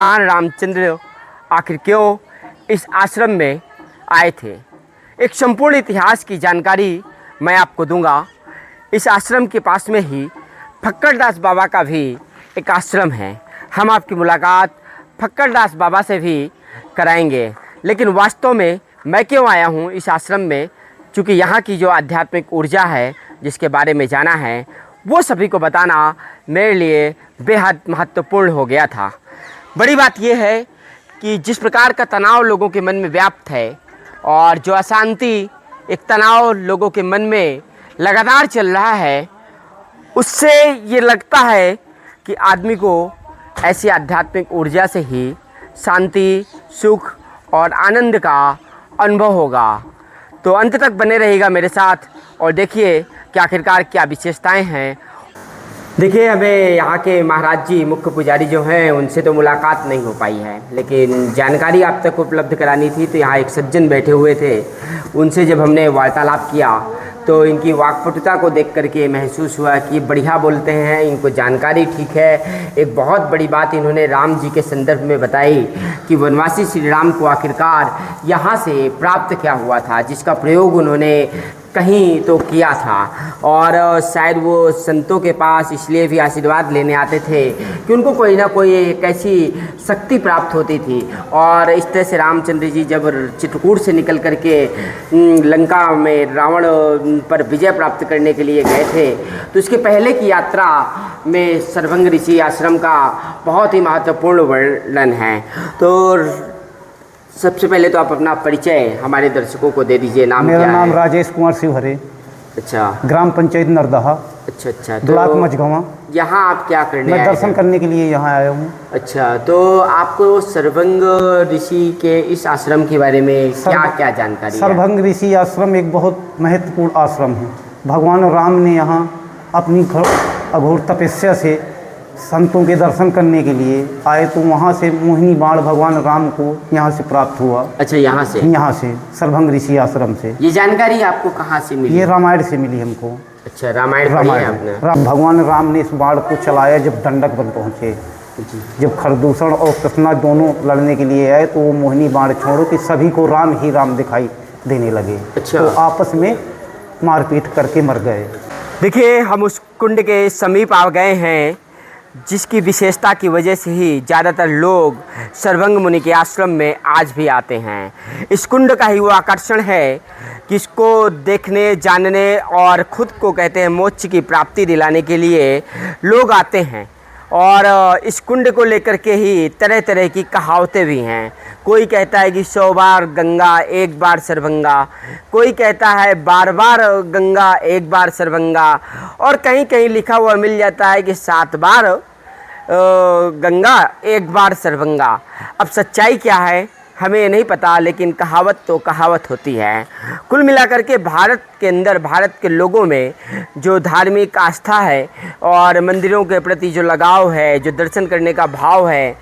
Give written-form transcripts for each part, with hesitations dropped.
रामचंद्र आखिर क्यों इस आश्रम में आए थे, एक संपूर्ण इतिहास की जानकारी मैं आपको दूंगा। इस आश्रम के पास में ही फक्कड़दास बाबा का भी एक आश्रम है। हम आपकी मुलाकात फक्कड़दास बाबा से भी कराएंगे। लेकिन वास्तव में मैं क्यों आया हूँ इस आश्रम में, क्योंकि यहाँ की जो आध्यात्मिक ऊर्जा है जिसके बारे में जाना है वो सभी को बताना मेरे लिए बेहद महत्वपूर्ण हो गया था। बड़ी बात यह है कि जिस प्रकार का तनाव लोगों के मन में व्याप्त है और जो अशांति, एक तनाव लोगों के मन में लगातार चल रहा है, उससे ये लगता है कि आदमी को ऐसी आध्यात्मिक ऊर्जा से ही शांति, सुख और आनंद का अनुभव होगा। तो अंत तक बने रहिएगा मेरे साथ और देखिए कि आखिरकार क्या विशेषताएं हैं। देखिए, हमें यहाँ के महाराज जी, मुख्य पुजारी जो हैं, उनसे तो मुलाकात नहीं हो पाई है, लेकिन जानकारी आप तक उपलब्ध करानी थी। तो यहाँ एक सज्जन बैठे हुए थे, उनसे जब हमने वार्तालाप किया तो इनकी वाक्पटुता को देख करके महसूस हुआ कि बढ़िया बोलते हैं, इनको जानकारी ठीक है। एक बहुत बड़ी बात इन्होंने राम जी के संदर्भ में बताई कि वनवासी श्री राम को आखिरकार यहाँ से प्राप्त क्या हुआ था, जिसका प्रयोग उन्होंने कहीं तो किया था। और शायद वो संतों के पास इसलिए भी आशीर्वाद लेने आते थे कि उनको कोई ना कोई एक ऐसी शक्ति प्राप्त होती थी। और इस तरह से रामचंद्र जी जब चित्रकूट से निकल करके लंका में रावण पर विजय प्राप्त करने के लिए गए थे, तो उसके पहले की यात्रा में सरभंग ऋषि आश्रम का बहुत ही महत्वपूर्ण वर्णन है। तो सबसे पहले तो आप अपना परिचय हमारे दर्शकों को दे दीजिए। नाम क्या है? मेरा नाम राजेश कुमार शिवहरे। अच्छा। ग्राम पंचायत नरदहा। अच्छा। ब्लॉक मझगवां। यहाँ आप क्या करने आए? मैं दर्शन करने के लिए यहाँ आया हूँ। अच्छा, तो आपको सरभंग ऋषि के इस आश्रम के बारे में क्या क्या जानकारी है? सरभंग ऋषि आश्रम एक बहुत महत्वपूर्ण आश्रम है। भगवान राम ने यहाँ अपनी अघोर तपस्या से संतों के दर्शन करने के लिए आए, तो वहाँ से मोहिनी बाण भगवान राम को यहाँ से प्राप्त हुआ। अच्छा, यहाँ से सरभंग ऋषि आश्रम से। ये जानकारी आपको कहाँ से मिली? ये रामायण से मिली हमको। अच्छा, रामायण पढ़ी है आपने? भगवान राम ने इस बाण को चलाया जब दंडक बन पहुँचे, जब खरदूषण और कृष्णा दोनों लड़ने के लिए आए, तो वो मोहिनी बाण छोड़ो कि सभी को राम ही राम दिखाई देने लगे। अच्छा। तो आपस में मारपीट करके मर गए। देखिए, हम उस कुंड के समीप आ गए हैं जिसकी विशेषता की वजह से ही ज़्यादातर लोग सरभंग मुनि के आश्रम में आज भी आते हैं। इस कुंड का ही वो आकर्षण है कि इसको देखने, जानने और ख़ुद को कहते हैं मोक्ष की प्राप्ति दिलाने के लिए लोग आते हैं। और इस कुंड को लेकर के ही तरह तरह की कहावतें भी हैं। कोई कहता है कि 100 बार गंगा 1 बार सरभंगा, कोई कहता है 12 बार गंगा 1 बार सरभंगा, और कहीं कहीं लिखा हुआ मिल जाता है कि 7 बार गंगा 1 बार सरभंगा। अब सच्चाई क्या है हमें ये नहीं पता, लेकिन कहावत तो कहावत होती है। कुल मिलाकर के भारत के अंदर, भारत के लोगों में जो धार्मिक आस्था है और मंदिरों के प्रति जो लगाव है, जो दर्शन करने का भाव है,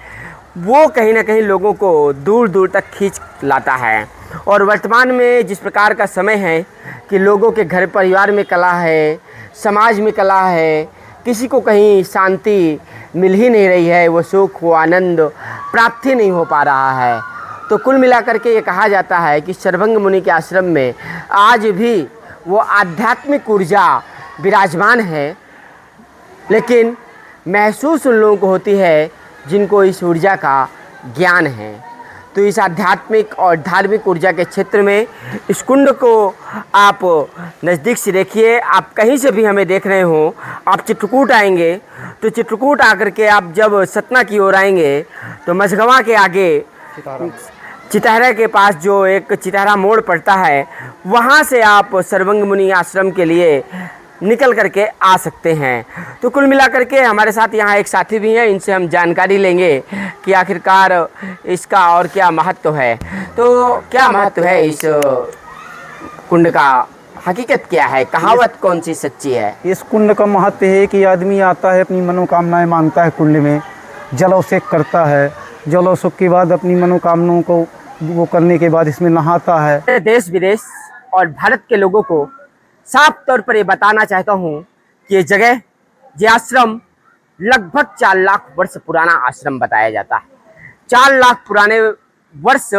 वो कहीं ना कहीं लोगों को दूर दूर तक खींच लाता है। और वर्तमान में जिस प्रकार का समय है कि लोगों के घर परिवार में कला है, समाज में कला है, किसी को कहीं शांति मिल ही नहीं रही है, वो सुख, वो आनंद प्राप्त ही नहीं हो पा रहा है। तो कुल मिलाकर के ये कहा जाता है कि सरभंग मुनि के आश्रम में आज भी वो आध्यात्मिक ऊर्जा विराजमान है, लेकिन महसूस उन लोगों को होती है जिनको इस ऊर्जा का ज्ञान है। तो इस आध्यात्मिक और धार्मिक ऊर्जा के क्षेत्र में इस कुंड को आप नज़दीक से देखिए। आप कहीं से भी हमें देख रहे हो, आप चित्रकूट आएंगे तो चित्रकूट आकर के आप जब सतना की ओर आएंगे तो मझगवां के आगे चितहरा के पास जो एक चितहरा मोड़ पड़ता है, वहाँ से आप सरभंग मुनि आश्रम के लिए निकल करके आ सकते हैं। तो कुल मिलाकर के हमारे साथ यहाँ एक साथी भी हैं, इनसे हम जानकारी लेंगे कि आखिरकार इसका और क्या महत्व है। तो क्या महत्व है इस कुंड का, हकीकत क्या है, कहावत कौन सी सच्ची है? इस कुंड का महत्व है कि आदमी आता है, अपनी मनोकामनाएं मांगता है कुंड में, जलाभिषेक करता है, जलाभिषेक के बाद अपनी मनोकामनाओं को वो करने के बाद इसमें नहाता है। देश विदेश और भारत के लोगों को साफ तौर पर ये बताना चाहता हूँ कि ये जगह, ये आश्रम लगभग 4 लाख वर्ष पुराना आश्रम बताया जाता है। 4 लाख पुराने वर्ष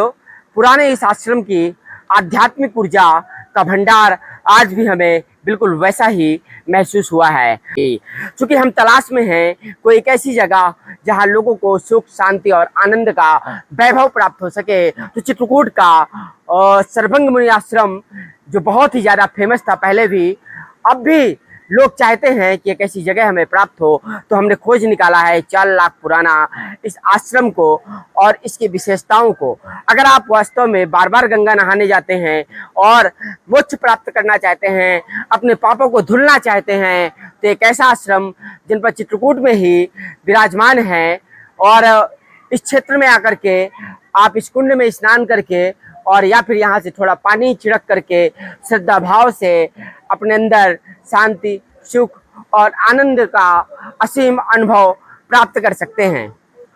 पुराने इस आश्रम की आध्यात्मिक ऊर्जा का भंडार आज भी हमें बिल्कुल वैसा ही महसूस हुआ है। क्योंकि हम तलाश में हैं कोई एक ऐसी जगह जहां लोगों को सुख, शांति और आनंद का वैभव प्राप्त हो सके, तो चित्रकूट का सर्वंग मुनि आश्रम जो बहुत ही ज़्यादा फेमस था पहले भी, अब भी लोग चाहते हैं कि एक ऐसी जगह हमें प्राप्त हो, तो हमने खोज निकाला है 4 लाख पुराना इस आश्रम को और इसकी विशेषताओं को। अगर आप वास्तव में बार बार गंगा नहाने जाते हैं और मोक्ष प्राप्त करना चाहते हैं, अपने पापों को धुलना चाहते हैं, तो एक ऐसा आश्रम जनपद चित्रकूट में ही विराजमान है। और इस क्षेत्र में आकर के आप इस कुंड में स्नान करके और या फिर यहाँ से थोड़ा पानी छिड़क करके श्रद्धा भाव से अपने अंदर शांति, सुख और आनंद का असीम अनुभव प्राप्त कर सकते हैं।